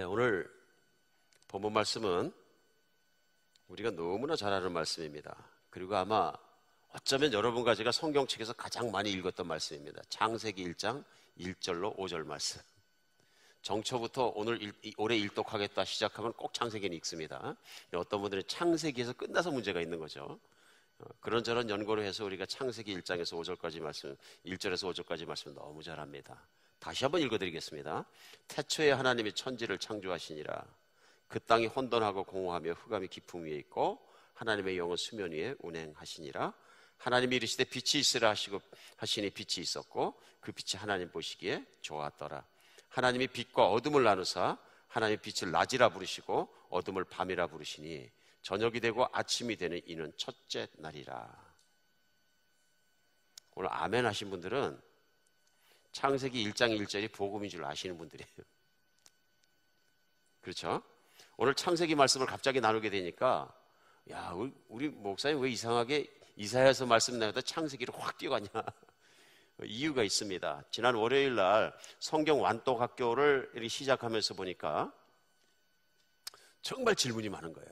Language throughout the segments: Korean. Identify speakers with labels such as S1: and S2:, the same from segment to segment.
S1: 오늘 본문 말씀은 우리가 너무나 잘 아는 말씀입니다. 그리고 아마 어쩌면 여러분과 제가 성경책에서 가장 많이 읽었던 말씀입니다. 창세기 1장 1절로 5절 말씀. 정초부터 올해 일독하겠다 시작하면 꼭 창세기는 읽습니다. 어떤 분들은 창세기에서 끝나서 문제가 있는 거죠. 그런저런 연고로 해서 우리가 창세기 1장에서 5절까지 말씀, 1절에서 5절까지 말씀 너무 잘합니다. 다시 한번 읽어드리겠습니다. 태초에 하나님이 천지를 창조하시니라. 그 땅이 혼돈하고 공허하며 흑암이 깊음 위에 있고 하나님의 영은 수면 위에 운행하시니라. 하나님이 이르시되 빛이 있으라 하시니 빛이 있었고 그 빛이 하나님 보시기에 좋았더라. 하나님이 빛과 어둠을 나누사 하나님의 빛을 낮이라 부르시고 어둠을 밤이라 부르시니 저녁이 되고 아침이 되는 이는 첫째 날이라. 오늘 아멘 하신 분들은 창세기 1장 1절이 복음인 줄 아시는 분들이에요. 그렇죠? 오늘 창세기 말씀을 갑자기 나누게 되니까 야, 우리 목사님 왜 이상하게 이사야서 말씀 나누다 창세기로 확 뛰어가냐? 이유가 있습니다. 지난 월요일 날 성경 완독 학교를 이렇게 시작하면서 보니까 정말 질문이 많은 거예요.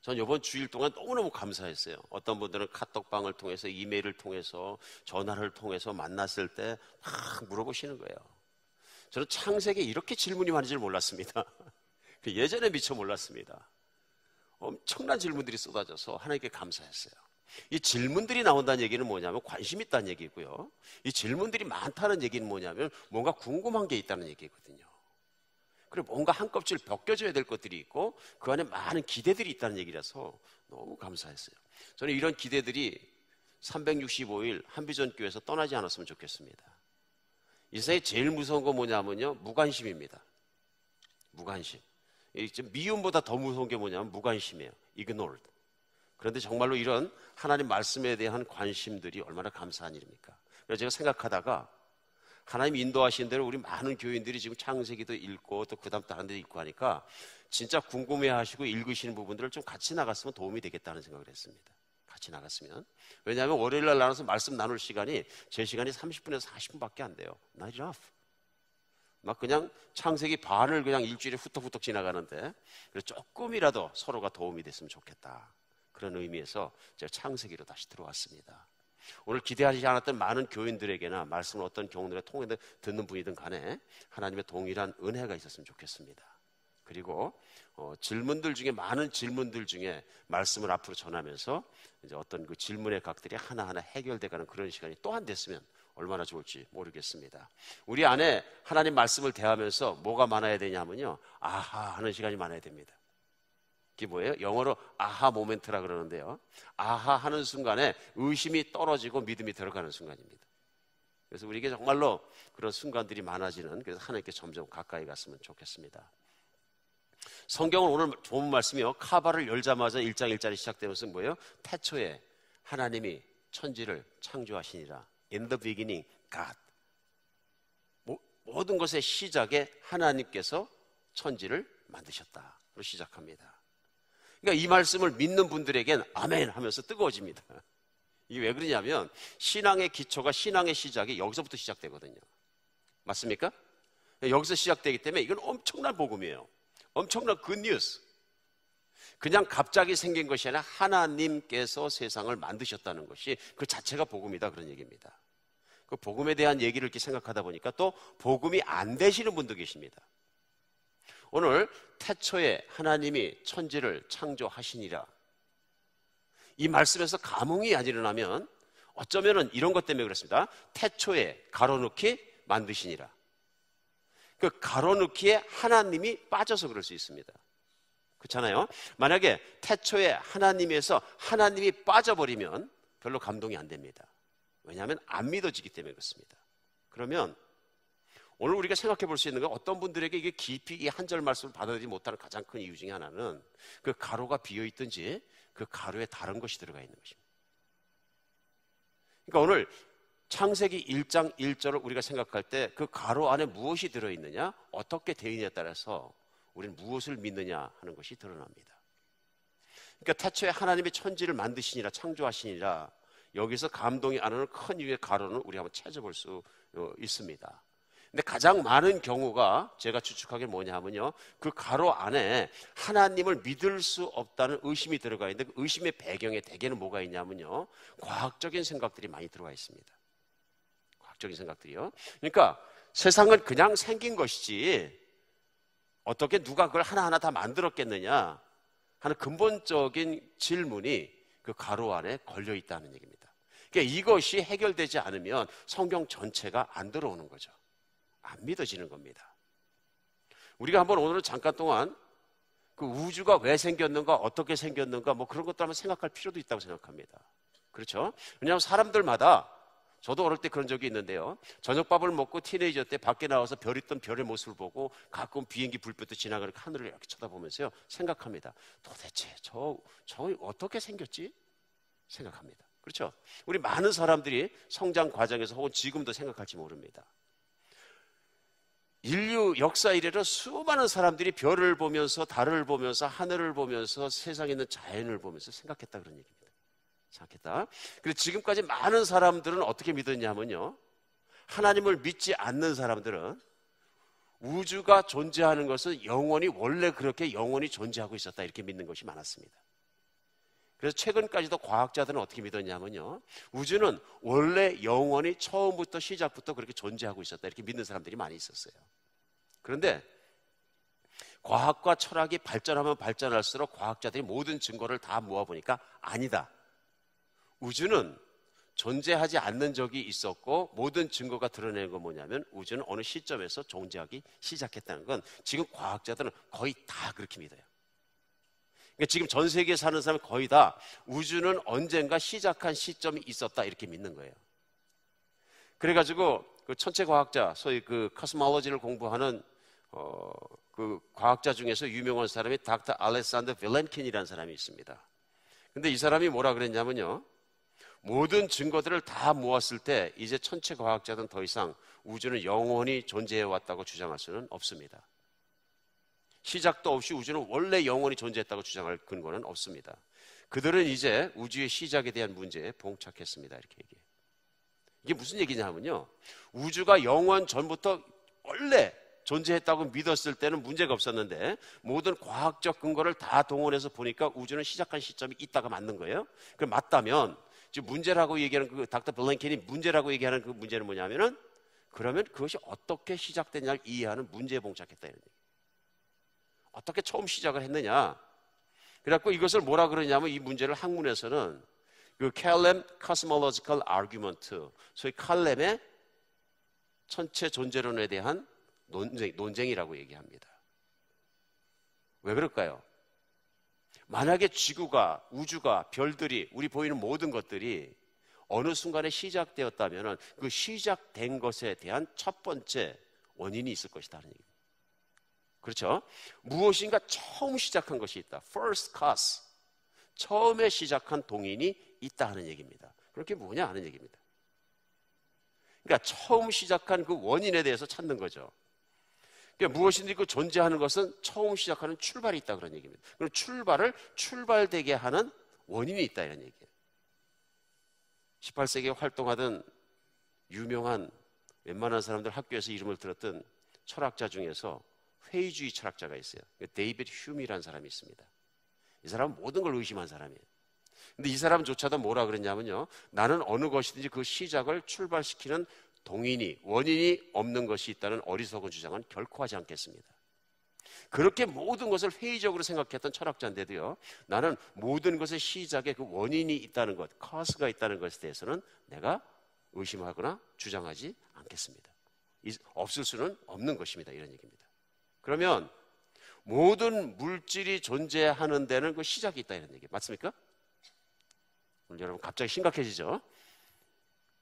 S1: 전 이번 주일 동안 너무너무 감사했어요. 어떤 분들은 카톡방을 통해서, 이메일을 통해서, 전화를 통해서 만났을 때 막 물어보시는 거예요. 저는 창세기에 이렇게 질문이 많은 줄 몰랐습니다. 예전에 미처 몰랐습니다. 엄청난 질문들이 쏟아져서 하나님께 감사했어요. 이 질문들이 나온다는 얘기는 뭐냐면 관심 있다는 얘기고요. 이 질문들이 많다는 얘기는 뭐냐면 뭔가 궁금한 게 있다는 얘기거든요. 그리고 뭔가 한 껍질 벗겨져야 될 것들이 있고 그 안에 많은 기대들이 있다는 얘기라서 너무 감사했어요. 저는 이런 기대들이 365일 한비전교회에서 떠나지 않았으면 좋겠습니다. 이 세상에 제일 무서운 건 뭐냐면요, 무관심입니다. 무관심. 미움보다 더 무서운 게 뭐냐면 무관심이에요. ignored. 그런데 정말로 이런 하나님 말씀에 대한 관심들이 얼마나 감사한 일입니까? 그래서 제가 생각하다가 하나님 인도하신 대로 우리 많은 교인들이 지금 창세기도 읽고 또 그 다음 다른 데도 읽고 하니까 진짜 궁금해하시고 읽으시는 부분들을 좀 같이 나갔으면 도움이 되겠다는 생각을 했습니다. 같이 나갔으면. 왜냐하면 월요일 날 나눠서 말씀 나눌 시간이 제 시간이 30분에서 40분밖에 안 돼요. Not enough. 막 그냥 창세기 반을 그냥 일주일에 후떡후떡 지나가는데 그래서 조금이라도 서로가 도움이 됐으면 좋겠다. 그런 의미에서 제가 창세기로 다시 들어왔습니다. 오늘 기대하지 않았던 많은 교인들에게나 말씀을 어떤 경우들에 통해 듣는 분이든 간에 하나님의 동일한 은혜가 있었으면 좋겠습니다. 그리고 질문들 중에 많은 질문들 중에 말씀을 앞으로 전하면서 이제 어떤 그 질문의 각들이 하나하나 해결돼가는 그런 시간이 또한 됐으면 얼마나 좋을지 모르겠습니다. 우리 안에 하나님 말씀을 대하면서 뭐가 많아야 되냐면요, 아하 하는 시간이 많아야 됩니다. 이게 뭐예요? 영어로 아하 모멘트라 그러는데요, 아하 하는 순간에 의심이 떨어지고 믿음이 들어가는 순간입니다. 그래서 우리에게 정말로 그런 순간들이 많아지는, 그래서 하나님께 점점 가까이 갔으면 좋겠습니다. 성경은 오늘 좋은 말씀이요, 카바를 열자마자 1장 1절이 시작되면서 뭐예요? 태초에 하나님이 천지를 창조하시니라. In the beginning, God. 모든 것의 시작에 하나님께서 천지를 만드셨다로 시작합니다. 그러니까 이 말씀을 믿는 분들에겐 아멘 하면서 뜨거워집니다. 이게 왜 그러냐면 신앙의 기초가, 신앙의 시작이 여기서부터 시작되거든요. 맞습니까? 여기서 시작되기 때문에 이건 엄청난 복음이에요. 엄청난 굿뉴스. 그냥 갑자기 생긴 것이 아니라 하나님께서 세상을 만드셨다는 것이 그 자체가 복음이다, 그런 얘기입니다. 그 복음에 대한 얘기를 이렇게 생각하다 보니까 또 복음이 안 되시는 분도 계십니다. 오늘 태초에 하나님이 천지를 창조하시니라, 이 말씀에서 감흥이 안 일어나면 어쩌면 이런 것 때문에 그렇습니다. 태초에 가로넣기 만드시니라. 그 가로넣기에 하나님이 빠져서 그럴 수 있습니다. 그렇잖아요. 만약에 태초에 하나님에서 하나님이 빠져버리면 별로 감동이 안 됩니다. 왜냐하면 안 믿어지기 때문에 그렇습니다. 그러면 오늘 우리가 생각해 볼 수 있는 건, 어떤 분들에게 이게 깊이 이 한 절 말씀을 받아들이지 못하는 가장 큰 이유 중에 하나는 그 가로가 비어 있든지 그 가로에 다른 것이 들어가 있는 것입니다. 그러니까 오늘 창세기 1장 1절을 우리가 생각할 때 그 가로 안에 무엇이 들어있느냐, 어떻게 되어 있느냐에 따라서 우리는 무엇을 믿느냐 하는 것이 드러납니다. 그러니까 태초에 하나님이 천지를 만드시니라, 창조하시니라, 여기서 감동이 안 오는 큰 이유의 가로는 우리가 한번 찾아볼 수 있습니다. 근데 가장 많은 경우가 제가 추측하기는 뭐냐 하면요, 그 가로 안에 하나님을 믿을 수 없다는 의심이 들어가 있는데 그 의심의 배경에 대개는 뭐가 있냐면요, 과학적인 생각들이 많이 들어가 있습니다. 과학적인 생각들이요. 그러니까 세상은 그냥 생긴 것이지 어떻게 누가 그걸 하나하나 다 만들었겠느냐 하는 근본적인 질문이 그 가로 안에 걸려 있다는 얘기입니다. 그러니까 이것이 해결되지 않으면 성경 전체가 안 들어오는 거죠. 안 믿어지는 겁니다. 우리가 한번 오늘 잠깐 동안 그 우주가 왜 생겼는가, 어떻게 생겼는가, 뭐 그런 것도 한번 생각할 필요도 있다고 생각합니다. 그렇죠? 왜냐하면 사람들마다, 저도 어릴 때 그런 적이 있는데요, 저녁밥을 먹고 티네이저 때 밖에 나와서 별 있던 별의 모습을 보고 가끔 비행기 불빛도 지나가는 하늘을 이렇게 쳐다보면서요 생각합니다. 도대체 저 어떻게 생겼지? 생각합니다. 그렇죠? 우리 많은 사람들이 성장 과정에서 혹은 지금도 생각할지 모릅니다. 인류 역사 이래로 수많은 사람들이 별을 보면서, 달을 보면서, 하늘을 보면서, 세상에 있는 자연을 보면서 생각했다, 그런 얘기입니다. 생각했다. 그래서 지금까지 많은 사람들은 어떻게 믿었냐면요, 하나님을 믿지 않는 사람들은 우주가 존재하는 것은 영원히, 원래 그렇게 영원히 존재하고 있었다, 이렇게 믿는 것이 많았습니다. 그래서 최근까지도 과학자들은 어떻게 믿었냐면요, 우주는 원래 영원히 처음부터 시작부터 그렇게 존재하고 있었다, 이렇게 믿는 사람들이 많이 있었어요. 그런데 과학과 철학이 발전하면 발전할수록 과학자들이 모든 증거를 다 모아보니까 아니다. 우주는 존재하지 않는 적이 있었고 모든 증거가 드러내는 건 뭐냐면 우주는 어느 시점에서 존재하기 시작했다는 건 지금 과학자들은 거의 다 그렇게 믿어요. 그러니까 지금 전 세계에 사는 사람은 거의 다 우주는 언젠가 시작한 시점이 있었다, 이렇게 믿는 거예요. 그래가지고 그 천체 과학자, 소위 그 코스몰로지를 공부하는 그 과학자 중에서 유명한 사람이 닥터 알렉산더 빌렌킨이라는 사람이 있습니다. 근데 이 사람이 뭐라 그랬냐면요, 모든 증거들을 다 모았을 때 이제 천체 과학자들은 더 이상 우주는 영원히 존재해 왔다고 주장할 수는 없습니다. 시작도 없이 우주는 원래 영원히 존재했다고 주장할 근거는 없습니다. 그들은 이제 우주의 시작에 대한 문제에 봉착했습니다, 이렇게 얘기해요. 이게 무슨 얘기냐면요, 우주가 영원 전부터 원래 존재했다고 믿었을 때는 문제가 없었는데 모든 과학적 근거를 다 동원해서 보니까 우주는 시작한 시점이 있다가 맞는 거예요. 그럼 맞다면 지금 문제라고 얘기하는 그 닥터 블랭켄이 문제라고 얘기하는 그 문제는 뭐냐면은, 그러면 그것이 어떻게 시작됐냐를 이해하는 문제에 봉착했다, 이런 얘기. 어떻게 처음 시작을 했느냐. 그래갖고 이것을 뭐라 그러냐면, 이 문제를 학문에서는 그 칼렘 코스몰로지컬 아규먼트, 소위 칼렘의 천체 존재론에 대한 논쟁이라고 얘기합니다. 왜 그럴까요? 만약에 지구가, 우주가, 별들이, 우리 보이는 모든 것들이 어느 순간에 시작되었다면 그 시작된 것에 대한 첫 번째 원인이 있을 것이다, 하는 얘기입니다. 그렇죠? 무엇인가 처음 시작한 것이 있다. First cause. 처음에 시작한 동인이 있다 하는 얘기입니다. 그렇게 뭐냐 하는 얘기입니다. 그러니까 처음 시작한 그 원인에 대해서 찾는 거죠. 그러니까 무엇인지 그 존재하는 것은 처음 시작하는 출발이 있다, 그런 얘기입니다. 그럼 출발을 출발되게 하는 원인이 있다, 이런 얘기예요. 18세기에 활동하던 유명한, 웬만한 사람들 학교에서 이름을 들었던 철학자 중에서 회의주의 철학자가 있어요. 데이비드 휴미라는 사람이 있습니다. 이 사람은 모든 걸 의심한 사람이에요. 근데 이 사람조차도 뭐라 그랬냐면요, 나는 어느 것이든지 그 시작을 출발시키는 동인이, 원인이 없는 것이 있다는 어리석은 주장은 결코 하지 않겠습니다. 그렇게 모든 것을 회의적으로 생각했던 철학자인데도요, 나는 모든 것의 시작에 그 원인이 있다는 것, cause가 있다는 것에 대해서는 내가 의심하거나 주장하지 않겠습니다. 없을 수는 없는 것입니다, 이런 얘기입니다. 그러면 모든 물질이 존재하는 데는 그 시작이 있다, 이런 얘기 맞습니까? 오늘 여러분 갑자기 심각해지죠?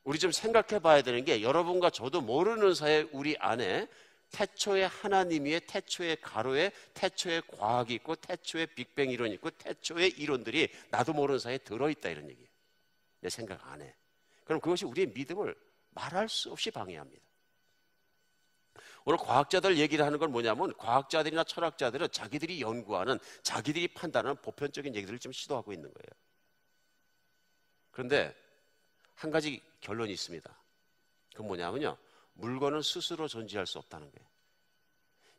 S1: 우리 좀 생각해 봐야 되는 게, 여러분과 저도 모르는 사이에 우리 안에 태초에 하나님의, 태초의 가로에 태초의 과학이 있고 태초의 빅뱅 이론이 있고 태초의 이론들이 나도 모르는 사이에 들어있다, 이런 얘기예요. 내 생각 안에. 그럼 그것이 우리의 믿음을 말할 수 없이 방해합니다. 오늘 과학자들 얘기를 하는 건 뭐냐면, 과학자들이나 철학자들은 자기들이 연구하는, 자기들이 판단하는 보편적인 얘기들을 좀 시도하고 있는 거예요. 그런데 한 가지 결론이 있습니다. 그건 뭐냐면요, 물건은 스스로 존재할 수 없다는 거예요.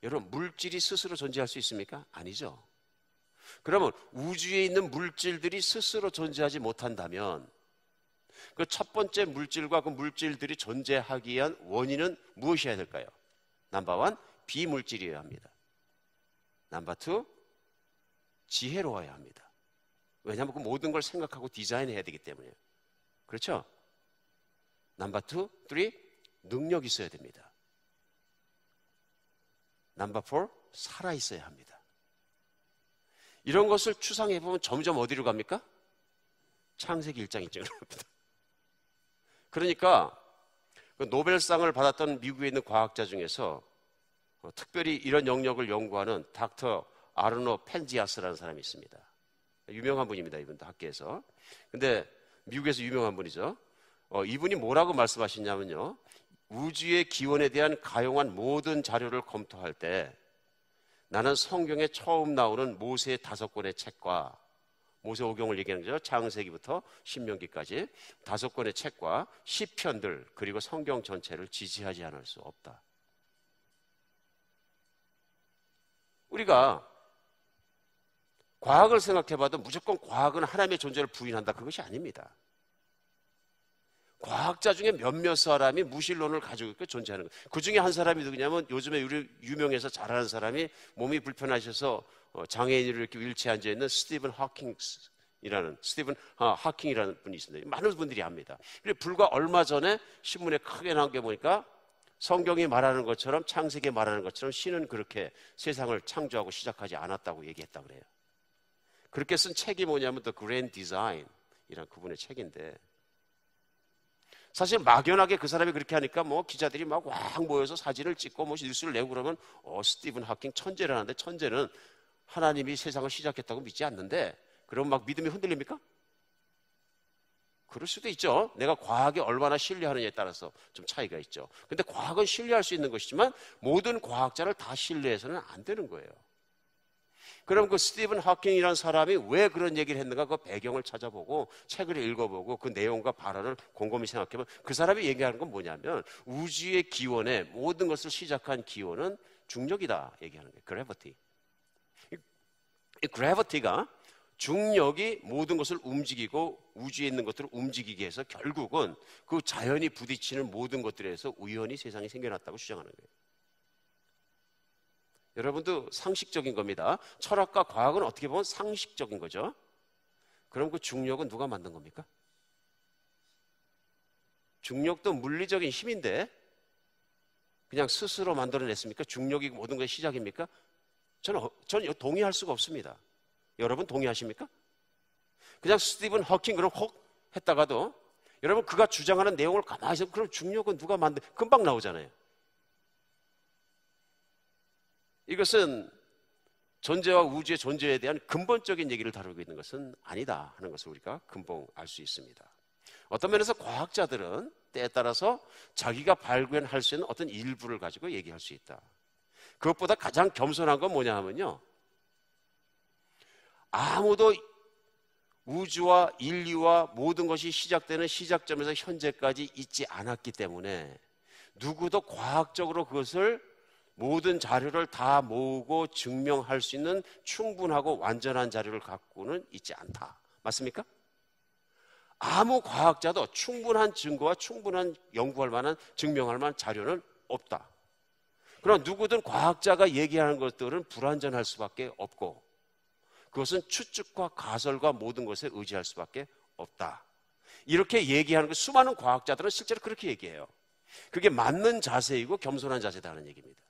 S1: 여러분, 물질이 스스로 존재할 수 있습니까? 아니죠. 그러면 우주에 있는 물질들이 스스로 존재하지 못한다면 그 첫 번째 물질과 그 물질들이 존재하기 위한 원인은 무엇이어야 될까요? 넘버 1, 비물질이어야 합니다. 넘버 2, 지혜로워야 합니다. 왜냐하면 그 모든 걸 생각하고 디자인해야 되기 때문에요. 그렇죠? 넘버 2, 3, 능력이 있어야 됩니다. 넘버 4, 살아있어야 합니다. 이런 것을 추상해보면 점점 어디로 갑니까? 창세기 1장 1절로 갑니다. 그러니까 그 노벨상을 받았던 미국에 있는 과학자 중에서 특별히 이런 영역을 연구하는 닥터 아르노 펜지아스라는 사람이 있습니다. 유명한 분입니다. 이분도 학계에서. 근데 미국에서 유명한 분이죠. 이분이 뭐라고 말씀하시냐면요, 우주의 기원에 대한 가용한 모든 자료를 검토할 때 나는 성경에 처음 나오는 모세의 5권의 책과 모세오경을 얘기하는 거죠. 창세기부터 신명기까지 5권의 책과 시편들 그리고 성경 전체를 지지하지 않을 수 없다. 우리가 과학을 생각해봐도 무조건 과학은 하나님의 존재를 부인한다, 그것이 아닙니다. 과학자 중에 몇몇 사람이 무신론을 가지고 있고 존재하는 거예요. 그 중에 한 사람이 누구냐면 요즘에 우리 유명해서 잘하는 사람이 몸이 불편하셔서 장애인으로 이렇게 윌체어에 앉아있는 스티븐 하킹이라는 분이 있습니다. 많은 분들이 압니다. 그리고 불과 얼마 전에 신문에 크게 나온 게 보니까 성경이 말하는 것처럼, 창세기에 말하는 것처럼 신은 그렇게 세상을 창조하고 시작하지 않았다고 얘기했다고 그래요. 그렇게 쓴 책이 뭐냐면 The Grand Design이라는 그분의 책인데, 사실 막연하게 그 사람이 그렇게 하니까 뭐 기자들이 막 왕 모여서 사진을 찍고 뭐 뉴스를 내고 그러면 스티븐 하킹 천재라는데, 천재는 하나님이 세상을 시작했다고 믿지 않는데 그럼 막 믿음이 흔들립니까? 그럴 수도 있죠. 내가 과학에 얼마나 신뢰하느냐에 따라서 좀 차이가 있죠. 근데 과학은 신뢰할 수 있는 것이지만 모든 과학자를 다 신뢰해서는 안 되는 거예요. 그럼 그 스티븐 하킹이라는 사람이 왜 그런 얘기를 했는가, 그 배경을 찾아보고 책을 읽어보고 그 내용과 발언을 곰곰이 생각해보면 그 사람이 얘기하는 건 뭐냐면 우주의 기원에 모든 것을 시작한 기원은 중력이다 얘기하는 거예요. 그래비티. 이 그래비티가, 중력이 모든 것을 움직이고 우주에 있는 것들을 움직이게 해서 결국은 그 자연이 부딪히는 모든 것들에서 우연히 세상이 생겨났다고 주장하는 거예요. 여러분도 상식적인 겁니다. 철학과 과학은 어떻게 보면 상식적인 거죠. 그럼 그 중력은 누가 만든 겁니까? 중력도 물리적인 힘인데 그냥 스스로 만들어냈습니까? 중력이 모든 것의 시작입니까? 저는 동의할 수가 없습니다. 여러분 동의하십니까? 그냥 스티븐 허킹 그럼 혹 했다가도 여러분 그가 주장하는 내용을 가만히 있으면 그럼 중력은 누가 만든, 금방 나오잖아요. 이것은 존재와 우주의 존재에 대한 근본적인 얘기를 다루고 있는 것은 아니다 하는 것을 우리가 금방 알 수 있습니다. 어떤 면에서 과학자들은 때에 따라서 자기가 발견할 수 있는 어떤 일부를 가지고 얘기할 수 있다. 그것보다 가장 겸손한 건 뭐냐 하면요, 아무도 우주와 인류와 모든 것이 시작되는 시작점에서 현재까지 있지 않았기 때문에 누구도 과학적으로 그것을 모든 자료를 다 모으고 증명할 수 있는 충분하고 완전한 자료를 갖고는 있지 않다. 맞습니까? 아무 과학자도 충분한 증거와 충분한 연구할 만한, 증명할 만한 자료는 없다. 그러나 누구든 과학자가 얘기하는 것들은 불완전할 수밖에 없고 그것은 추측과 가설과 모든 것에 의지할 수밖에 없다. 이렇게 얘기하는 것, 수많은 과학자들은 실제로 그렇게 얘기해요. 그게 맞는 자세이고 겸손한 자세다는 얘기입니다.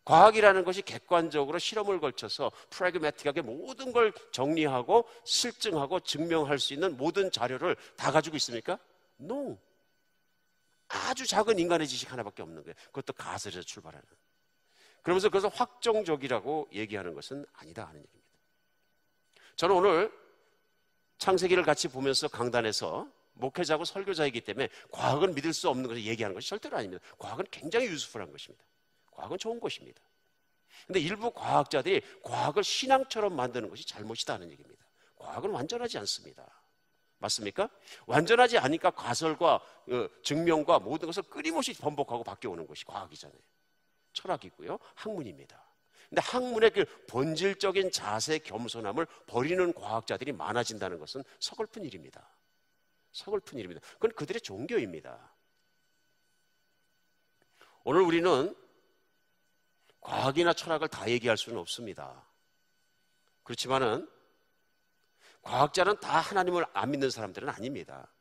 S1: 과학이라는 것이 객관적으로 실험을 걸쳐서 프래그매틱하게 모든 걸 정리하고 실증하고 증명할 수 있는 모든 자료를 다 가지고 있습니까? No. 아주 작은 인간의 지식 하나밖에 없는 거예요. 그것도 가설에서 출발하는. 그러면서 그것을 확정적이라고 얘기하는 것은 아니다 하는 얘기입니다. 저는 오늘 창세기를 같이 보면서 강단에서 목회자고 설교자이기 때문에 과학은 믿을 수 없는 것을 얘기하는 것이 절대로 아닙니다. 과학은 굉장히 유스풀한 것입니다. 과학은 좋은 것입니다. 그런데 일부 과학자들이 과학을 신앙처럼 만드는 것이 잘못이다 하는 얘기입니다. 과학은 완전하지 않습니다. 맞습니까? 완전하지 않으니까 가설과 증명과 모든 것을 끊임없이 번복하고 바뀌어오는 것이 과학이잖아요. 철학이고요, 학문입니다. 근데 학문의 그 본질적인 자세, 겸손함을 버리는 과학자들이 많아진다는 것은 서글픈 일입니다. 서글픈 일입니다. 그건 그들의 종교입니다. 오늘 우리는 과학이나 철학을 다 얘기할 수는 없습니다. 그렇지만은 과학자는 다 하나님을 안 믿는 사람들은 아닙니다.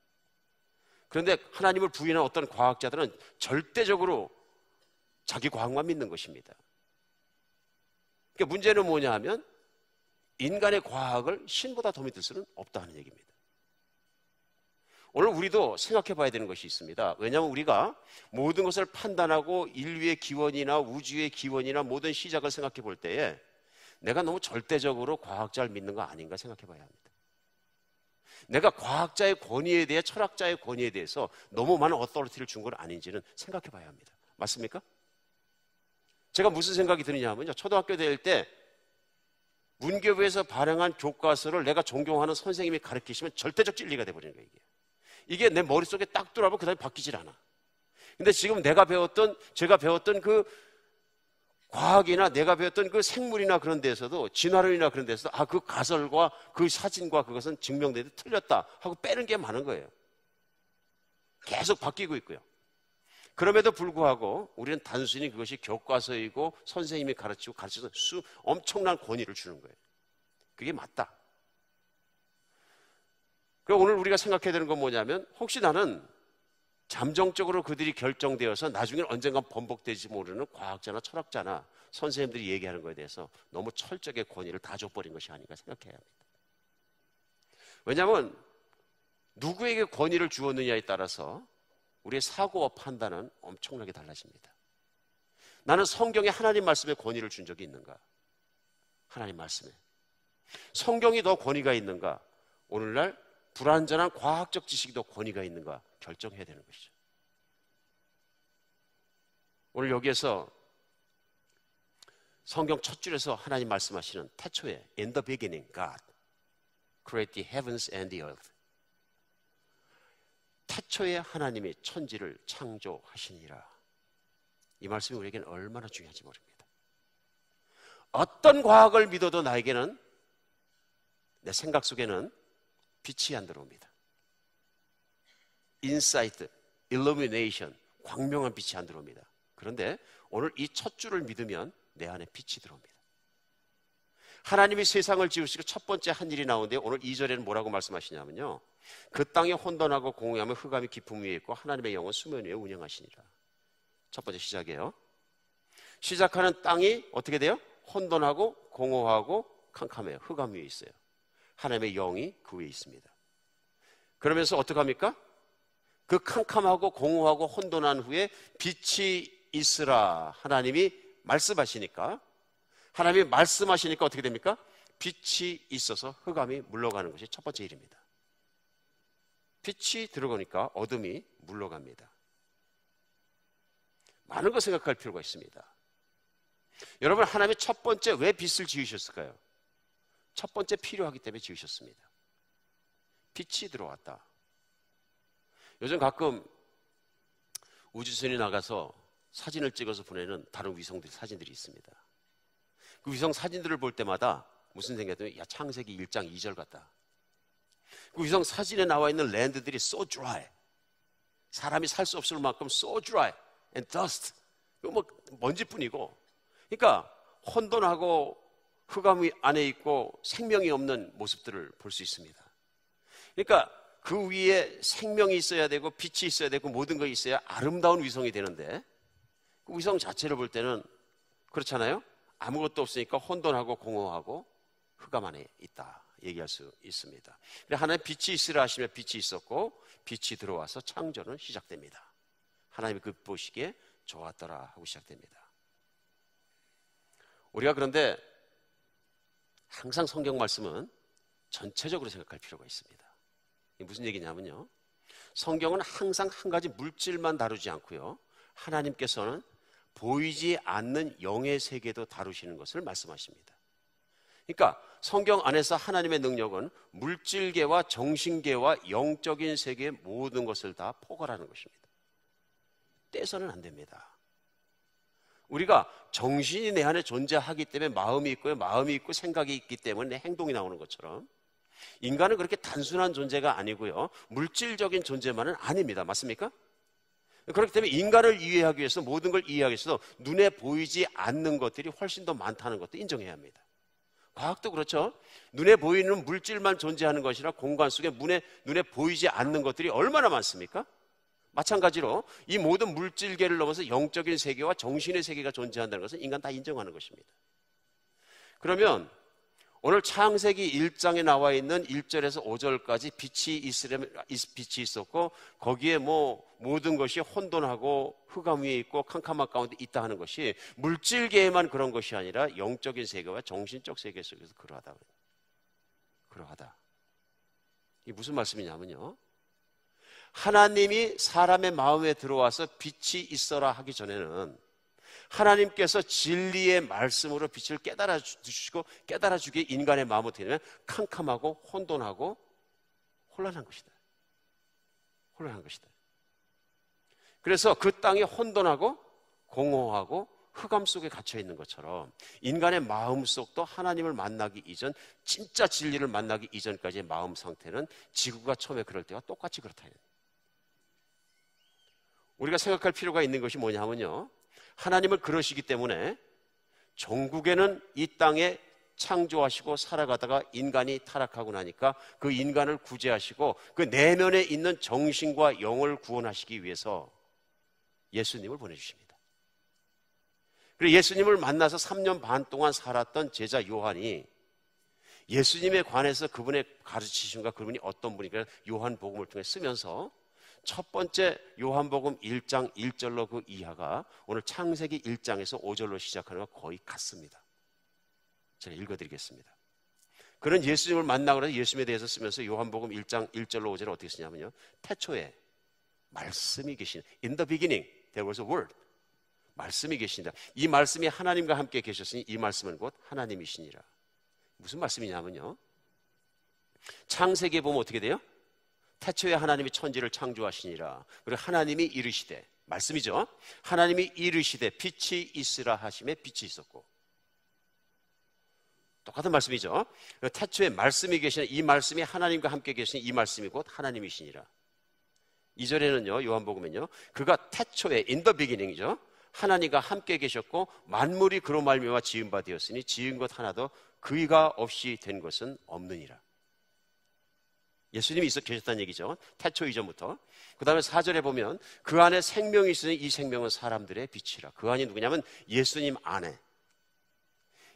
S1: 그런데 하나님을 부인한 어떤 과학자들은 절대적으로 자기 과학만 믿는 것입니다. 그러니까 문제는 뭐냐 하면 인간의 과학을 신보다 더 믿을 수는 없다 하는 얘기입니다. 오늘 우리도 생각해 봐야 되는 것이 있습니다. 왜냐하면 우리가 모든 것을 판단하고 인류의 기원이나 우주의 기원이나 모든 시작을 생각해 볼 때에 내가 너무 절대적으로 과학자를 믿는 거 아닌가 생각해 봐야 합니다. 내가 과학자의 권위에 대해, 철학자의 권위에 대해서 너무 많은 어토리티를 준 건 아닌지는 생각해 봐야 합니다. 맞습니까? 제가 무슨 생각이 드느냐 하면요, 초등학교 다닐 때 문교부에서 발행한 교과서를 내가 존경하는 선생님이 가르치시면 절대적 진리가 돼버리는 거예요. 이게 내 머릿속에 딱 들어가면 그 다음에 바뀌질 않아. 근데 지금 제가 배웠던 그 과학이나 내가 배웠던 그 생물이나 그런 데에서도, 진화론이나 그런 데서도 그 가설과 그 사진과 그것은 증명되는데 틀렸다 하고 빼는 게 많은 거예요. 계속 바뀌고 있고요. 그럼에도 불구하고 우리는 단순히 그것이 교과서이고 선생님이 가르쳐서 엄청난 권위를 주는 거예요. 그게 맞다. 그럼 오늘 우리가 생각해야 되는 건 뭐냐면, 혹시 나는 잠정적으로 그들이 결정되어서 나중에 언젠가 번복되지 모르는 과학자나 철학자나 선생님들이 얘기하는 것에 대해서 너무 철저하게 권위를 다 줘버린 것이 아닌가 생각해야 합니다. 왜냐하면 누구에게 권위를 주었느냐에 따라서 우리의 사고와 판단은 엄청나게 달라집니다. 나는 성경에 하나님 말씀에 권위를 준 적이 있는가? 하나님 말씀에. 성경이 더 권위가 있는가? 오늘날 불완전한 과학적 지식이 더 권위가 있는가 결정해야 되는 것이죠. 오늘 여기에서 성경 첫 줄에서 하나님 말씀하시는 태초에 In the beginning God created the heavens and the earth. 태초에 하나님이 천지를 창조하시니라. 이 말씀이 우리에게는 얼마나 중요한지 모릅니다. 어떤 과학을 믿어도 나에게는, 내 생각 속에는 빛이 안 들어옵니다. 인사이트, 일루미네이션, 광명한 빛이 안 들어옵니다. 그런데 오늘 이 첫 줄을 믿으면 내 안에 빛이 들어옵니다. 하나님이 세상을 지으시고 첫 번째 한 일이 나오는데 오늘 2절에는 뭐라고 말씀하시냐면요, 그 땅에 혼돈하고 공허하며 흑암이 깊음 위에 있고 하나님의 영은 수면 위에 운영하시니라. 첫 번째 시작이에요. 시작하는 땅이 어떻게 돼요? 혼돈하고 공허하고 캄캄해요. 흑암 위에 있어요. 하나님의 영이 그 위에 있습니다. 그러면서 어떡합니까? 그 캄캄하고 공허하고 혼돈한 후에 빛이 있으라 하나님이 말씀하시니까, 하나님이 말씀하시니까 어떻게 됩니까? 빛이 있어서 흑암이 물러가는 것이 첫 번째 일입니다. 빛이 들어가니까 어둠이 물러갑니다. 많은 걸 생각할 필요가 있습니다. 여러분, 하나님이 첫 번째 왜 빛을 지으셨을까요? 첫 번째 필요하기 때문에 지으셨습니다. 빛이 들어왔다. 요즘 가끔 우주선이 나가서 사진을 찍어서 보내는 다른 위성들 사진들이 있습니다. 그 위성 사진들을 볼 때마다 무슨 생각이 들어요? 야, 창세기 1장 2절 같다. 그 위성 사진에 나와 있는 랜드들이 so dry, 사람이 살 수 없을 만큼 so dry and dust, 뭐 먼지뿐이고, 그러니까 혼돈하고 흑암 안에 있고 생명이 없는 모습들을 볼 수 있습니다. 그러니까 그 위에 생명이 있어야 되고 빛이 있어야 되고 모든 것이 있어야 아름다운 위성이 되는데, 그 위성 자체를 볼 때는 그렇잖아요. 아무것도 없으니까 혼돈하고 공허하고 흑암 안에 있다 얘기할 수 있습니다. 하나님 빛이 있으라 하시면 빛이 있었고, 빛이 들어와서 창조는 시작됩니다. 하나님이 그 보시기에 좋았더라 하고 시작됩니다. 우리가 그런데 항상 성경 말씀은 전체적으로 생각할 필요가 있습니다. 이게 무슨 얘기냐면요, 성경은 항상 한 가지 물질만 다루지 않고요, 하나님께서는 보이지 않는 영의 세계도 다루시는 것을 말씀하십니다. 그러니까 성경 안에서 하나님의 능력은 물질계와 정신계와 영적인 세계의 모든 것을 다 포괄하는 것입니다. 떼서는 안 됩니다. 우리가 정신이 내 안에 존재하기 때문에 마음이 있고요, 마음이 있고 생각이 있기 때문에 행동이 나오는 것처럼 인간은 그렇게 단순한 존재가 아니고요, 물질적인 존재만은 아닙니다. 맞습니까? 그렇기 때문에 인간을 이해하기 위해서, 모든 걸 이해하기 위해서 눈에 보이지 않는 것들이 훨씬 더 많다는 것도 인정해야 합니다. 과학도 그렇죠. 눈에 보이는 물질만 존재하는 것이라 공간 속에 눈에 보이지 않는 것들이 얼마나 많습니까? 마찬가지로 이 모든 물질계를 넘어서 영적인 세계와 정신의 세계가 존재한다는 것은 인간 다 인정하는 것입니다. 그러면 오늘 창세기 1장에 나와 있는 1절에서 5절까지 빛이 있었고 거기에 모든 것이 혼돈하고 흑암 위에 있고 캄캄한 가운데 있다 하는 것이 물질계에만 그런 것이 아니라 영적인 세계와 정신적 세계 속에서 그러하다. 이게 무슨 말씀이냐면요, 하나님이 사람의 마음에 들어와서 빛이 있어라 하기 전에는 하나님께서 진리의 말씀으로 빛을 깨달아 주시고 깨달아 주기에 인간의 마음을 어떻게 되냐면 캄캄하고 혼돈하고 혼란한 것이다. 그래서 그 땅이 혼돈하고 공허하고 흑암 속에 갇혀 있는 것처럼 인간의 마음속도 하나님을 만나기 이전, 진짜 진리를 만나기 이전까지의 마음 상태는 지구가 처음에 그럴 때와 똑같이 그렇다. 우리가 생각할 필요가 있는 것이 뭐냐 하면요, 하나님은 그러시기 때문에 종국에는 이 땅에 창조하시고 살아가다가 인간이 타락하고 나니까 그 인간을 구제하시고 그 내면에 있는 정신과 영을 구원하시기 위해서 예수님을 보내주십니다. 그리고 예수님을 만나서 3년 반 동안 살았던 제자 요한이 예수님에 관해서 그분의 가르치심과 그분이 어떤 분인가 요한복음을 통해 쓰면서 첫 번째 요한복음 1장 1절로 그 이하가 오늘 창세기 1장에서 5절로 시작하는 것과 거의 같습니다. 제가 읽어드리겠습니다. 그는 예수님을 만나고 나서 예수님에 대해서 쓰면서 요한복음 1장 1절로 5절을 어떻게 쓰냐면요, 태초에 말씀이 계신, in the beginning there was a word, 말씀이 계신다. 이 말씀이 하나님과 함께 계셨으니 이 말씀은 곧 하나님이시니라. 무슨 말씀이냐면요, 창세기에 보면 어떻게 돼요? 태초에 하나님이 천지를 창조하시니라. 그리고 하나님이 이르시되, 말씀이죠, 하나님이 이르시되 빛이 있으라 하심에 빛이 있었고, 똑같은 말씀이죠. 태초에 말씀이 계시니 이 말씀이 하나님과 함께 계시니 이 말씀이 곧 하나님이시니라. 2절에는요, 요한복음은요, 그가 태초에 in the beginning이죠, 하나님과 함께 계셨고 만물이 그로 말미암아 지은 바 되었으니 지은 것 하나도 그이가 없이 된 것은 없느니라. 예수님이 있어 계셨다는 얘기죠. 태초 이전부터. 그 다음에 4절에 보면 그 안에 생명이 있으니 이 생명은 사람들의 빛이라. 그 안이 누구냐면 예수님 안에,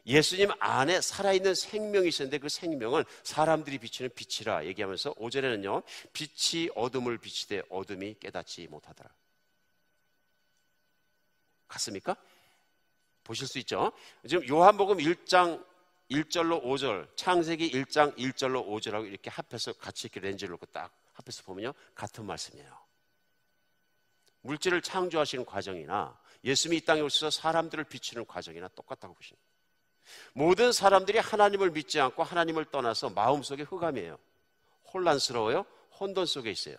S1: 예수님 안에 살아있는 생명이 있었는데 그 생명은 사람들이 비추는 빛이라 얘기하면서 5절에는요, 빛이 어둠을 비치되 어둠이 깨닫지 못하더라. 같습니까? 보실 수 있죠. 지금 요한복음 1장 1절로 5절, 창세기 1장 1절로 5절하고 이렇게 합해서 같이 이렇게 렌즈를 놓고 딱 합해서 보면요, 같은 말씀이에요. 물질을 창조하시는 과정이나 예수님이 이 땅에 오셔서 사람들을 비추는 과정이나 똑같다고 보십니다. 모든 사람들이 하나님을 믿지 않고 하나님을 떠나서 마음속에 흑암이에요. 혼란스러워요. 혼돈 속에 있어요.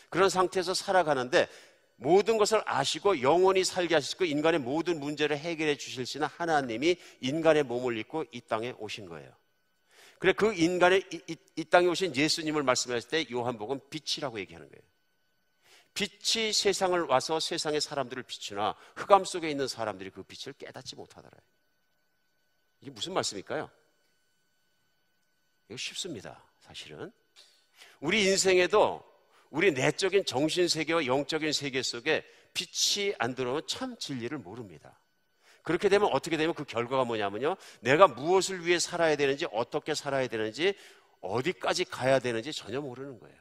S1: 그런 상태에서 살아가는데 모든 것을 아시고 영원히 살게 하시고 인간의 모든 문제를 해결해 주실 수 있는 하나님이 인간의 몸을 입고 이 땅에 오신 거예요. 그래, 그 인간의 이 땅에 오신 예수님을 말씀하실 때 요한복음 빛이라고 얘기하는 거예요. 빛이 세상을 와서 세상의 사람들을 비추나 흑암 속에 있는 사람들이 그 빛을 깨닫지 못하더라. 이게 무슨 말씀일까요? 이거 쉽습니다. 사실은 우리 인생에도 우리 내적인 정신세계와 영적인 세계 속에 빛이 안 들어오면 참 진리를 모릅니다. 그렇게 되면 어떻게 되면 그 결과가 뭐냐면요, 내가 무엇을 위해 살아야 되는지, 어떻게 살아야 되는지, 어디까지 가야 되는지 전혀 모르는 거예요.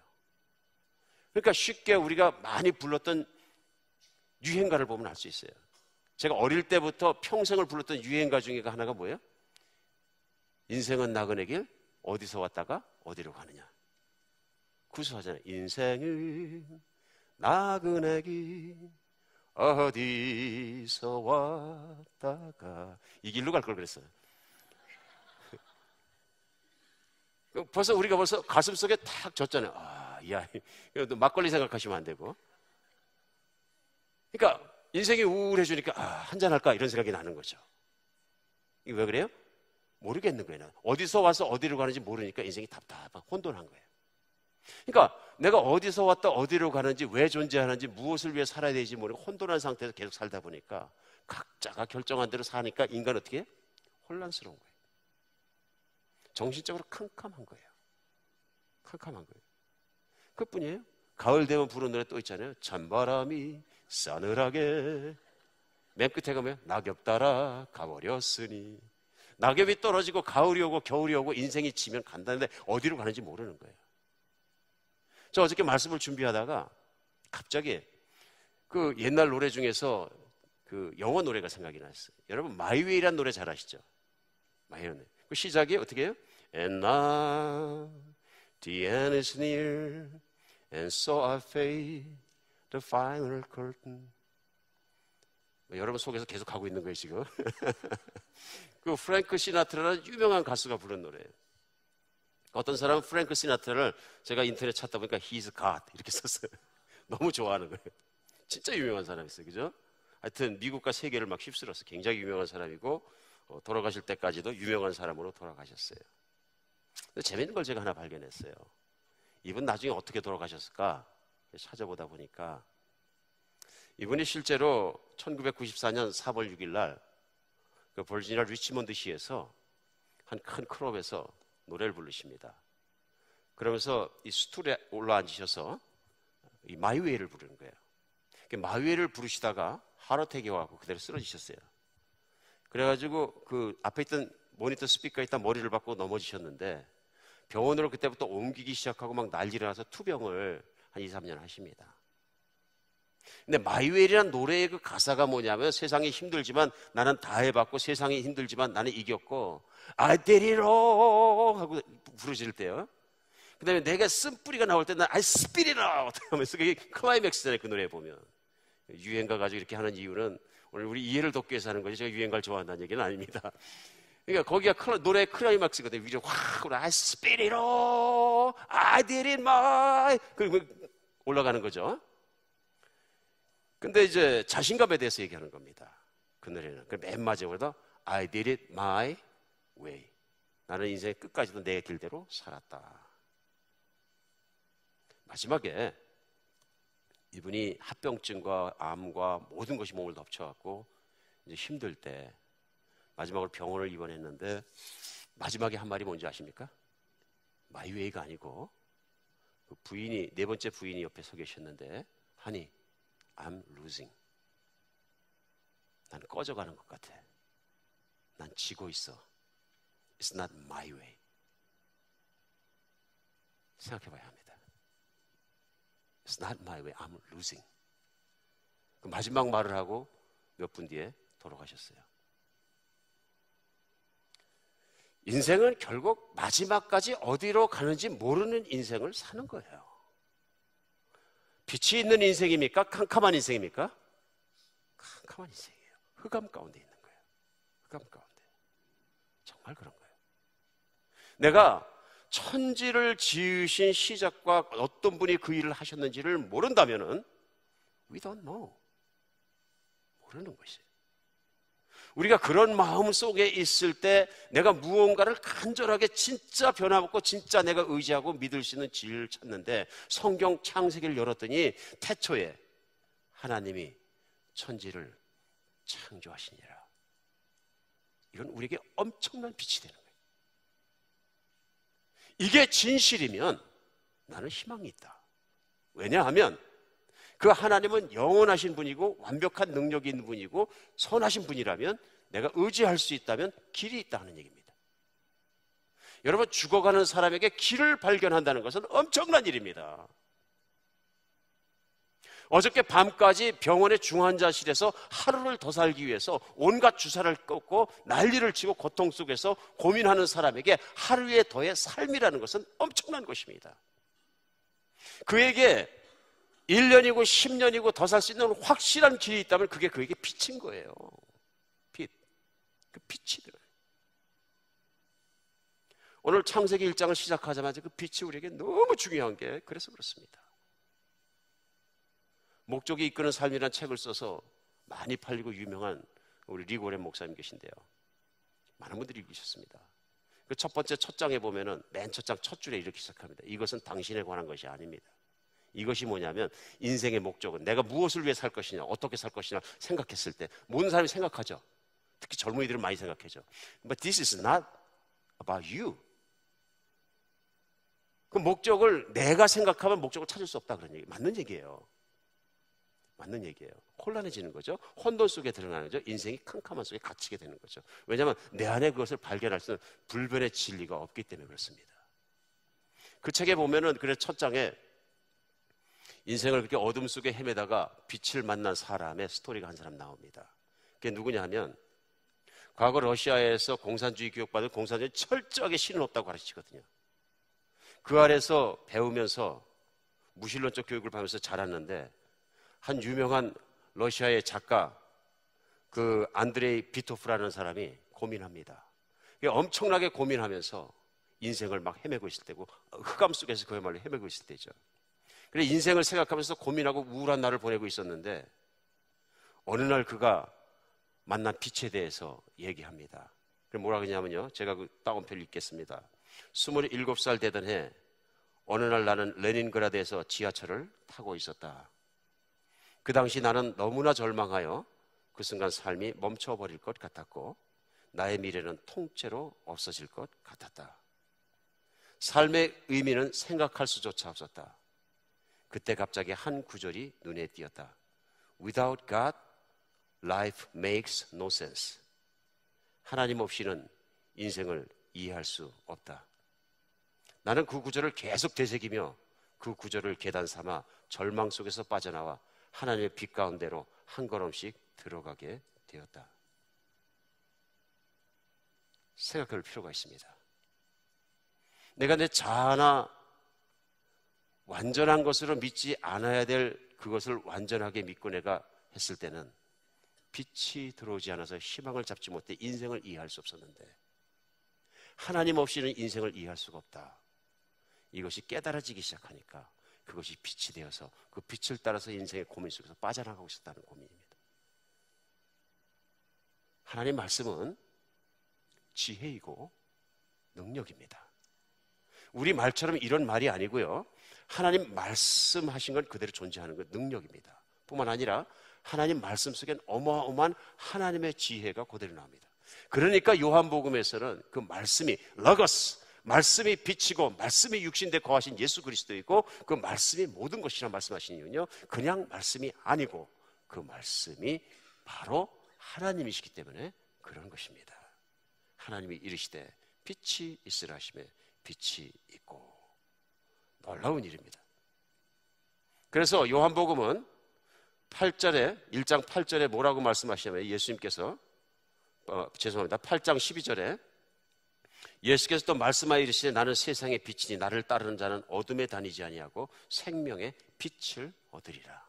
S1: 그러니까 쉽게 우리가 많이 불렀던 유행가를 보면 알 수 있어요. 제가 어릴 때부터 평생을 불렀던 유행가 중에 하나가 뭐예요? 인생은 나그네 길 어디서 왔다가 어디로 가느냐. 구수하잖아요. 인생은 나그네 길 어디서 왔다가 이 길로 갈 걸 그랬어요. 벌써 우리가 가슴 속에 탁 졌잖아요. 아, 야, 이거 막걸리 생각하시면 안 되고. 그러니까 인생이 우울해지니까 한잔 할까 이런 생각이 나는 거죠. 이게 왜 그래요? 모르겠는 거예요. 어디서 와서 어디로 가는지 모르니까 인생이 답답한 혼돈한 거예요. 그러니까 내가 어디서 왔다 어디로 가는지, 왜 존재하는지, 무엇을 위해 살아야 되는지 모르고 혼돈한 상태에서 계속 살다 보니까 각자가 결정한 대로 사니까 인간 어떻게 해요? 혼란스러운 거예요. 정신적으로 캄캄한 거예요. 캄캄한 거예요. 그뿐이에요. 가을 되면 부르는 노래 또 있잖아요. 찬바람이 싸늘하게, 맨 끝에 가면 낙엽 따라 가버렸으니. 낙엽이 떨어지고 가을이 오고 겨울이 오고 인생이 지면 간다는데 어디로 가는지 모르는 거예요. 저 어저께 말씀을 준비하다가 갑자기 그 옛날 노래 중에서 그 영어 노래가 생각이 났어요. 여러분 마이웨이라는 노래 잘 아시죠? 마이웨이. 그 시작이 어떻게 해요? And now the end is near and so I fade the final curtain. 여러분 속에서 계속 가고 있는 거예요 지금. 그 프랭크 시나트라라는 유명한 가수가 부른 노래예요. 어떤 사람은 프랭크 시나트라를 제가 인터넷 찾다 보니까 He's God 이렇게 썼어요. 너무 좋아하는 거예요. 진짜 유명한 사람이었어요. 그죠? 하여튼 미국과 세계를 막 휩쓸었어요. 굉장히 유명한 사람이고 돌아가실 때까지도 유명한 사람으로 돌아가셨어요. 근데 재밌는 걸 제가 하나 발견했어요. 이분 나중에 어떻게 돌아가셨을까 찾아보다 보니까 이분이 실제로 1994년 4월 6일 날 그 버지니아 리치몬드시에서 한 큰 클럽에서 노래를 부르십니다. 그러면서 이 스툴에 올라앉으셔서 이 마이웨이를 부르는 거예요. 마이웨이를 부르시다가 하트어택이 와서 그대로 쓰러지셨어요. 그래가지고 그 앞에 있던 모니터 스피커에 있던 머리를 받고 넘어지셨는데 병원으로 그때부터 옮기기 시작하고 막 난리가 나서 투병을 한 2, 3년 하십니다. 근데 마이웨이라는 노래의 그 가사가 뭐냐면 세상이 힘들지만 나는 다 해봤고 세상이 힘들지만 나는 이겼고 I did it all 하고 부르실 때요. 그 다음에 내가 쓴뿌리가 나올 때 난 I spit it out 하면서 그게 클라이맥스잖아요. 그 노래 보면. 유행가 가지고 이렇게 하는 이유는 오늘 우리 이해를 돕기 위해서 하는 거지 제가 유행가를 좋아한다는 얘기는 아닙니다. 그러니까 거기가 노래 클라이맥스거든요. 위로 확 I spit it all I did it my 그리고 올라가는 거죠. 근데 이제 자신감에 대해서 얘기하는 겁니다. 그 노래는. 맨 마지막으로 I did it my way. 나는 인생의 끝까지도 내 길대로 살았다. 마지막에 이분이 합병증과 암과 모든 것이 몸을 덮쳐갖고 이제 힘들 때 마지막으로 병원을 입원했는데 마지막에 한 말이 뭔지 아십니까? 마이웨이가 아니고 그 부인이, 네 번째 부인이 옆에 서 계셨는데 Honey, I'm losing. 난 꺼져가는 것 같아. 난 지고 있어. It's not my way. 생각해봐야 합니다. It's not my way. I'm losing. 그 마지막 말을 하고 몇 분 뒤에 돌아가셨어요. 인생은 결국 마지막까지 어디로 가는지 모르는 인생을 사는 거예요. 빛이 있는 인생입니까? 캄캄한 인생입니까? 캄캄한 인생이에요. 흑암 가운데 있는 거예요. 흑암 가운데. 정말 그런 거예요. 내가 천지를 지으신 시작과 어떤 분이 그 일을 하셨는지를 모른다면은 we don't know. 모르는 것이에요. 우리가 그런 마음 속에 있을 때 내가 무언가를 간절하게 진짜 변화먹고 진짜 내가 의지하고 믿을 수 있는 진리를 찾는데 성경 창세기를 열었더니 태초에 하나님이 천지를 창조하시니라. 이건 우리에게 엄청난 빛이 되는 거예요. 이게 진실이면 나는 희망이 있다. 왜냐하면 그 하나님은 영원하신 분이고 완벽한 능력이 있는 분이고 선하신 분이라면 내가 의지할 수 있다면 길이 있다는 얘기입니다. 여러분, 죽어가는 사람에게 길을 발견한다는 것은 엄청난 일입니다. 어저께 밤까지 병원의 중환자실에서 하루를 더 살기 위해서 온갖 주사를 꽂고 난리를 치고 고통 속에서 고민하는 사람에게 하루에 더의 삶이라는 것은 엄청난 것입니다. 그에게 1년이고 10년이고 더 살 수 있는 확실한 길이 있다면 그게 그에게 빛인 거예요. 빛. 그 빛이 들어요. 오늘 창세기 1장을 시작하자마자 그 빛이 우리에게 너무 중요한 게 그래서 그렇습니다. 목적이 이끄는 삶이라는 책을 써서 많이 팔리고 유명한 우리 리고렌 목사님 계신데요. 많은 분들이 읽으셨습니다. 그 첫 번째 첫 장에 보면은 맨 첫 장 첫 줄에 이렇게 시작합니다. 이것은 당신에 관한 것이 아닙니다. 이것이 뭐냐면 인생의 목적은 내가 무엇을 위해 살 것이냐, 어떻게 살 것이냐 생각했을 때 모든 사람이 생각하죠. 특히 젊은이들은 많이 생각하죠. But this is not about you. 그 목적을 내가 생각하면 목적을 찾을 수 없다 그런 얘기 맞는 얘기예요. 맞는 얘기예요. 혼란해지는 거죠. 혼돈 속에 드러나는 거죠. 인생이 캄캄한 속에 갇히게 되는 거죠. 왜냐하면 내 안에 그것을 발견할 수 있는 불변의 진리가 없기 때문에 그렇습니다. 그 책에 보면은 그래 첫 장에 인생을 그렇게 어둠 속에 헤매다가 빛을 만난 사람의 스토리가 한 사람 나옵니다. 그게 누구냐 하면 과거 러시아에서 공산주의 교육받은 공산주의 철저하게 신은 없다고 가르치거든요. 그 아래서 배우면서 무신론적 교육을 받으면서 자랐는데 한 유명한 러시아의 작가 그 안드레이 비토프라는 사람이 고민합니다. 엄청나게 고민하면서 인생을 막 헤매고 있을 때고 흑암 속에서 그야말로 헤매고 있을 때죠. 그래 인생을 생각하면서 고민하고 우울한 날을 보내고 있었는데 어느 날 그가 만난 빛에 대해서 얘기합니다. 그럼 뭐라 그러냐면요. 제가 그 따옴표를 읽겠습니다. 27살 되던 해 어느 날 나는 레닌그라드에서 지하철을 타고 있었다. 그 당시 나는 너무나 절망하여 그 순간 삶이 멈춰버릴 것 같았고 나의 미래는 통째로 없어질 것 같았다. 삶의 의미는 생각할 수조차 없었다. 그때 갑자기 한 구절이 눈에 띄었다. Without God, life makes no sense. 하나님 없이는 인생을 이해할 수 없다. 나는 그 구절을 계속 되새기며 그 구절을 계단 삼아 절망 속에서 빠져나와 하나님의 빛 가운데로 한 걸음씩 들어가게 되었다. 생각할 필요가 있습니다. 내가 내 자아나 완전한 것으로 믿지 않아야 될 그것을 완전하게 믿고 내가 했을 때는 빛이 들어오지 않아서 희망을 잡지 못해 인생을 이해할 수 없었는데 하나님 없이는 인생을 이해할 수가 없다. 이것이 깨달아지기 시작하니까 그것이 빛이 되어서 그 빛을 따라서 인생의 고민 속에서 빠져나가고 있었다는 고민입니다. 하나님 말씀은 지혜이고 능력입니다. 우리 말처럼 이런 말이 아니고요. 하나님 말씀하신 건 그대로 존재하는 건 능력입니다. 뿐만 아니라 하나님 말씀 속엔 어마어마한 하나님의 지혜가 그대로 나옵니다. 그러니까 요한복음에서는 그 말씀이 러거스, 말씀이 빛이고 말씀이 육신되 거하신 예수 그리스도이고 그 말씀이 모든 것이라 말씀하신 이유는요. 그냥 말씀이 아니고 그 말씀이 바로 하나님이시기 때문에 그런 것입니다. 하나님이 이르시되 빛이 있으라 하시매 빛이 있고 놀라운 일입니다. 그래서 요한복음은 1장 8절에 뭐라고 말씀하시냐면 예수님께서 죄송합니다. 8장 12절에 예수께서 또 말씀하여 이르시되 나는 세상의 빛이니 나를 따르는 자는 어둠에 다니지 아니하고 생명의 빛을 얻으리라.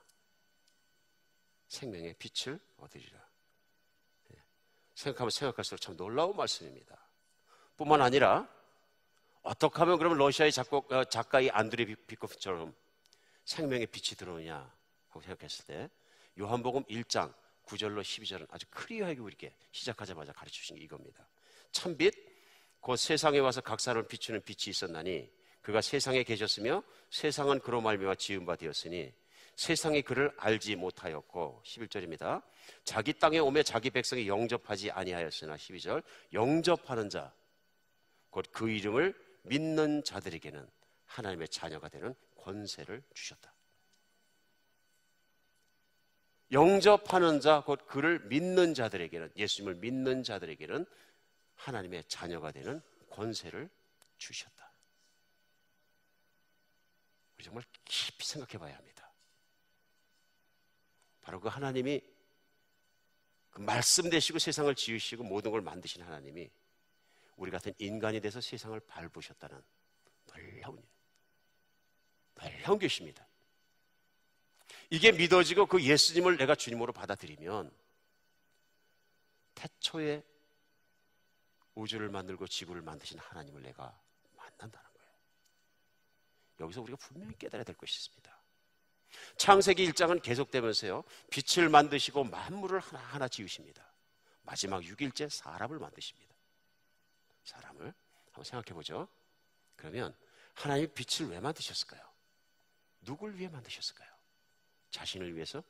S1: 생명의 빛을 얻으리라. 생각하면 생각할수록 참 놀라운 말씀입니다. 뿐만 아니라 어떻게 하면 그러면 러시아의 작가 이 안드레이 비코프처럼 생명의 빛이 들어오냐 하고 생각했을 때 요한복음 1장 9절로 12절은 아주 클리어하게 우리에게 시작하자마자 가르쳐주신 게 이겁니다. 참빛 곧 세상에 와서 각 사람을 비추는 빛이 있었나니 그가 세상에 계셨으며 세상은 그로 말미암아 지은 바 되었으니 세상이 그를 알지 못하였고 11절입니다. 자기 땅에 오매 자기 백성이 영접하지 아니하였으나 12절 영접하는 자 곧 그 이름을 믿는 자들에게는 하나님의 자녀가 되는 권세를 주셨다. 영접하는 자 곧 그를 믿는 자들에게는 예수님을 믿는 자들에게는 하나님의 자녀가 되는 권세를 주셨다. 우리 정말 깊이 생각해 봐야 합니다. 바로 그 하나님이 그 말씀 되시고 세상을 지으시고 모든 걸 만드신 하나님이 우리 같은 인간이 돼서 세상을 밟으셨다는 놀라운 것입니다. 이게 믿어지고 그 예수님을 내가 주님으로 받아들이면 태초에 우주를 만들고 지구를 만드신 하나님을 내가 만난다는 거예요. 여기서 우리가 분명히 깨달아야 될 것이 있습니다. 창세기 1장은 계속되면서요, 빛을 만드시고 만물을 하나하나 지으십니다. 마지막 6일째 사람을 만드십니다. 사람을 한번 생각해 보죠. 그러면 하나님이 빛을 왜 만드셨을까요? 누굴 위해 만드셨을까요? 자신을 위해서?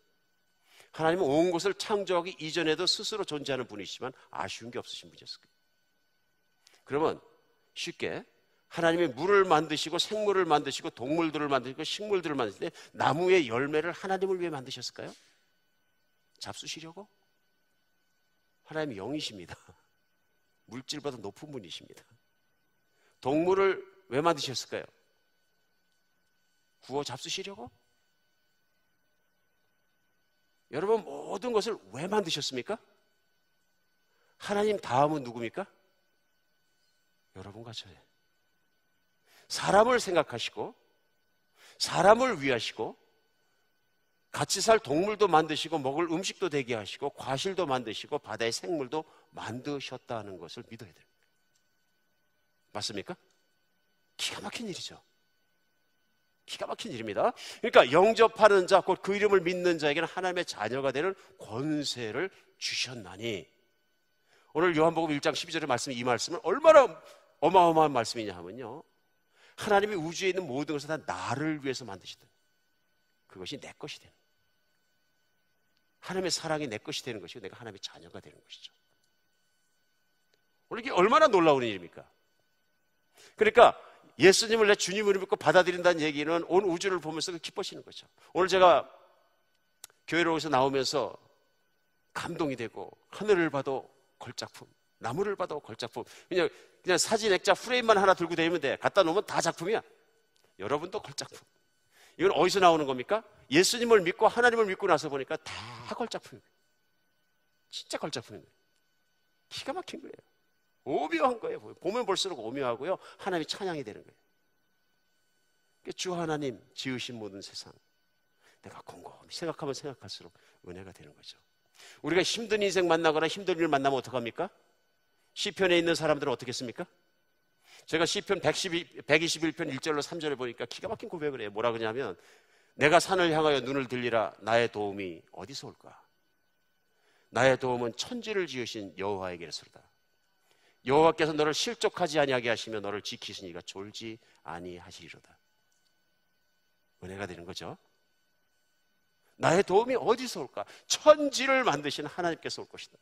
S1: 하나님은 온 것을 창조하기 이전에도 스스로 존재하는 분이시지만 아쉬운 게 없으신 분이었을 거예요. 그러면 쉽게 하나님이 물을 만드시고 생물을 만드시고 동물들을 만드시고 식물들을 만드실 때 나무의 열매를 하나님을 위해 만드셨을까요? 잡수시려고? 하나님이 영이십니다. 물질보다 높은 분이십니다. 동물을 왜 만드셨을까요? 구워 잡수시려고? 여러분, 모든 것을 왜 만드셨습니까? 하나님 다음은 누굽니까? 여러분과 저예요. 사람을 생각하시고 사람을 위하시고 같이 살 동물도 만드시고 먹을 음식도 되게 하시고 과실도 만드시고 바다의 생물도 만드셨다는 것을 믿어야 돼요. 맞습니까? 기가 막힌 일이죠. 기가 막힌 일입니다. 그러니까 영접하는 자, 곧 그 이름을 믿는 자에게는 하나님의 자녀가 되는 권세를 주셨나니, 오늘 요한복음 1장 12절의 말씀, 이 말씀은 얼마나 어마어마한 말씀이냐 하면요, 하나님이 우주에 있는 모든 것을 다 나를 위해서 만드시던, 그것이 내 것이 되는, 하나님의 사랑이 내 것이 되는 것이고 내가 하나님의 자녀가 되는 것이죠. 오늘 이게 얼마나 놀라운 일입니까? 그러니까 예수님을 내 주님으로 믿고 받아들인다는 얘기는 온 우주를 보면서 기뻐하시는 거죠. 오늘 제가 교회로 오면서 나오면서 감동이 되고, 하늘을 봐도 걸작품, 나무를 봐도 걸작품, 그냥 사진 액자 프레임만 하나 들고 다니면 돼. 갖다 놓으면 다 작품이야. 여러분도 걸작품. 이건 어디서 나오는 겁니까? 예수님을 믿고 하나님을 믿고 나서 보니까 다 걸작품이에요. 진짜 걸작품이에요. 기가 막힌 거예요. 오묘한 거예요. 보면 볼수록 오묘하고요, 하나님이 찬양이 되는 거예요. 주 하나님 지으신 모든 세상, 내가 곰곰이 생각하면 생각할수록 은혜가 되는 거죠. 우리가 힘든 인생 만나거나 힘든 일 만나면 어떡합니까? 시편에 있는 사람들은 어떻겠습니까? 제가 시편 121편 1절로 3절을 보니까 기가 막힌 고백을 해요. 뭐라 그러냐면, 내가 산을 향하여 눈을 들리라. 나의 도움이 어디서 올까? 나의 도움은 천지를 지으신 여호와에게로서다. 여호와께서 너를 실족하지 아니하게 하시며 너를 지키시니가 졸지 아니하시리로다. 은혜가 되는 거죠. 나의 도움이 어디서 올까? 천지를 만드신 하나님께서 올 것이다.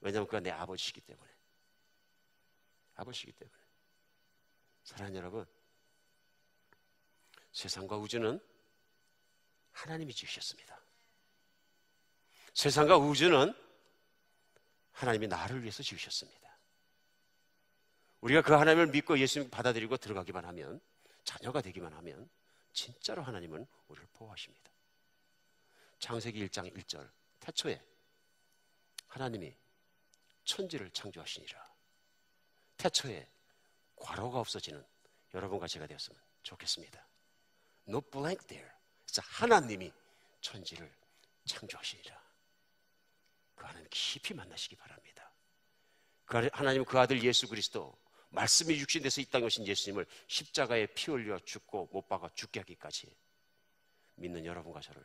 S1: 왜냐하면 그가 내 아버지시기 때문에. 아버지시기 때문에. 사랑하는 여러분, 세상과 우주는 하나님이 지으셨습니다. 세상과 우주는 하나님이 나를 위해서 지으셨습니다. 우리가 그 하나님을 믿고 예수님 받아들이고 들어가기만 하면, 자녀가 되기만 하면 진짜로 하나님은 우리를 보호하십니다. 창세기 1장 1절, 태초에 하나님이 천지를 창조하시니라. 태초에 괄호가 없어지는 여러분과 제가 되었으면 좋겠습니다. No blank there. 진짜 하나님이 천지를 창조하시니라. 그 하나님 깊이 만나시기 바랍니다. 그 하나님, 그 아들 예수 그리스도, 말씀이 육신돼서 이 땅에 오신 예수님을 십자가에 피 흘려 죽고 못 박아 죽게 하기까지 믿는 여러분과 저를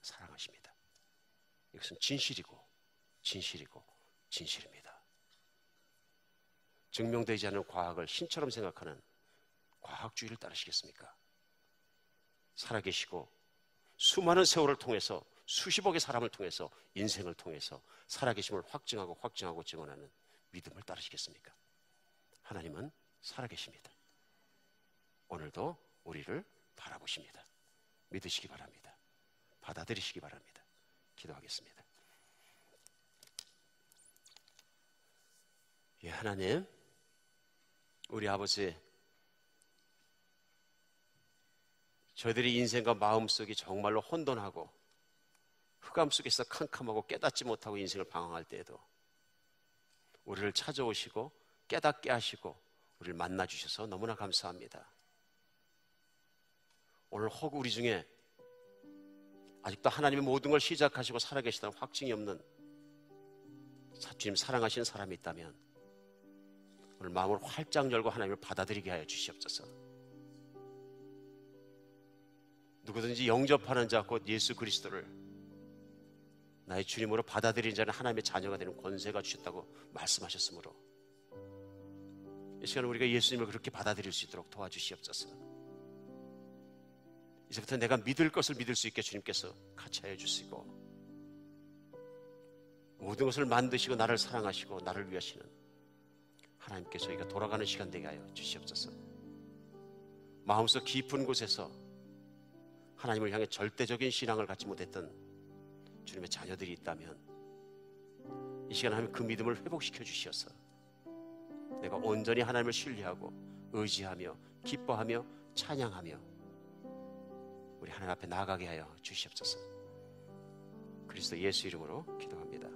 S1: 사랑하십니다. 이것은 진실이고 진실이고 진실입니다. 증명되지 않는 과학을 신처럼 생각하는 과학주의를 따르시겠습니까? 살아계시고 수많은 세월을 통해서, 수십억의 사람을 통해서, 인생을 통해서 살아계심을 확증하고 증언하는 믿음을 따르시겠습니까? 하나님은 살아계십니다. 오늘도 우리를 바라보십니다. 믿으시기 바랍니다. 받아들이시기 바랍니다. 기도하겠습니다. 예, 하나님, 우리 아버지, 저희들이 인생과 마음속이 정말로 혼돈하고 흑암 속에서 캄캄하고 깨닫지 못하고 인생을 방황할 때에도 우리를 찾아오시고 깨닫게 하시고 우리를 만나주셔서 너무나 감사합니다. 오늘 혹 우리 중에 아직도 하나님의 모든 걸 시작하시고 살아계시다는 확증이 없는, 주님 사랑하시는 사람이 있다면 오늘 마음을 활짝 열고 하나님을 받아들이게 하여 주시옵소서. 누구든지 영접하는 자 곧 예수 그리스도를 나의 주님으로 받아들이는 자는 하나님의 자녀가 되는 권세가 주셨다고 말씀하셨으므로 이 시간에 우리가 예수님을 그렇게 받아들일 수 있도록 도와주시옵소서. 이제부터 내가 믿을 것을 믿을 수 있게 주님께서 가차해 주시고 모든 것을 만드시고 나를 사랑하시고 나를 위하시는 하나님께 저희가 돌아가는 시간 되게 하여 주시옵소서. 마음속 깊은 곳에서 하나님을 향해 절대적인 신앙을 갖지 못했던 주님의 자녀들이 있다면 이 시간에 하나님 그 믿음을 회복시켜 주시어서 내가 온전히 하나님을 신뢰하고 의지하며 기뻐하며 찬양하며 우리 하나님 앞에 나아가게 하여 주시옵소서. 그리스도 예수 이름으로 기도합니다.